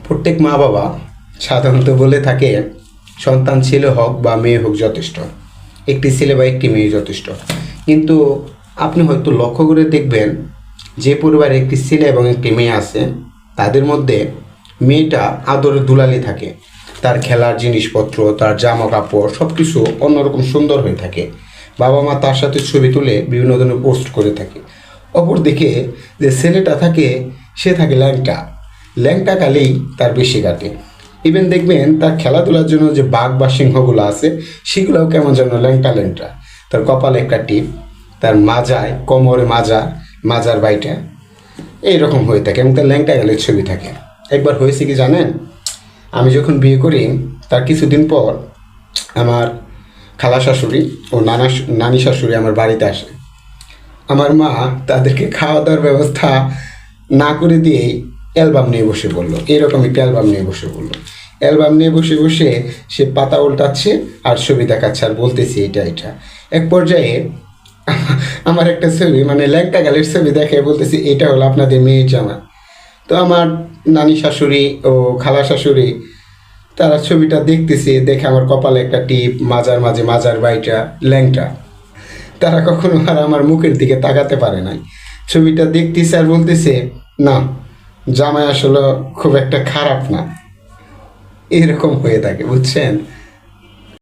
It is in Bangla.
প্রত্যেক মা বাবা সাধারণত বলে থাকে সন্তান ছেলে হোক বা মেয়ে হোক যথেষ্ট, একটি ছেলে বা একটি মেয়ে যথেষ্ট। কিন্তু আপনি হয়তো লক্ষ্য করে দেখবেন, যে পরিবারে একটি ছেলে এবং একটি মেয়ে আছে তাদের মধ্যে মেয়েটা আদরে দুলালি থাকে, তার খেলার জিনিসপত্র, তার জামা কাপড় সব কিছু অন্যরকম সুন্দর হয়ে থাকে। বাবা মা তার সাথে ছবি তুলে বিভিন্ন ধরনের পোস্ট করে থাকে। অপরদিকে যে ছেলেটা থাকে, সে থাকে ল্যাংটা, ল্যাংটা কালেই তার বেশি কাটে। ইভেন দেখবেন তার খেলাধুলার জন্য যে বাঘ বা সিংহগুলো আছে সেগুলোও কেমন যেন ল্যাংটা ল্যাংটা। তার কপালে একটা টিপ, তার মাজায় কোমরে মাজা, মাজার বাইটা এইরকম হয়ে থাকে এবং তার ল্যাংটা গেলে ছবি থাকে। একবার হয়েছে কি জানেন, আমি যখন বিয়ে করি তার কিছুদিন পর আমার খালা শাশুড়ি ও নানি শাশুড়ি আমার বাড়িতে আসে। আমার মা তাদেরকে খাওয়া দাওয়ার ব্যবস্থা না করে দিয়েই অ্যালবাম নিয়ে বসে পড়লো, এরকম একটা অ্যালবাম নিয়ে বসে পড়লো। অ্যালবাম নিয়ে বসে বসে সে পাতা উল্টাচ্ছে আর ছবি দেখাচ্ছে আর বলতেছে এটা এটা। এক পর্যায়ে আমার একটা ছবি, মানে ল্যাংটা গালের ছবি দেখে বলতেছে এটা হলো আপনাদের মেয়ের জামা। তো আমার নানি শাশুড়ি ও খালা শাশুড়ি তারা ছবিটা দেখতেছে, দেখে আমার কপালে একটা টিপ, মাজার মাঝে মাজার বাইটা, ল্যাংটা। তারা কখনো আর আমার মুখের দিকে তাকাতে পারে নাই। ছবিটা দেখতেছে আর বলতেছে না, জামাই আসলে খুব একটা খারাপ না। এরকম হয়ে থাকে, বুঝছেন।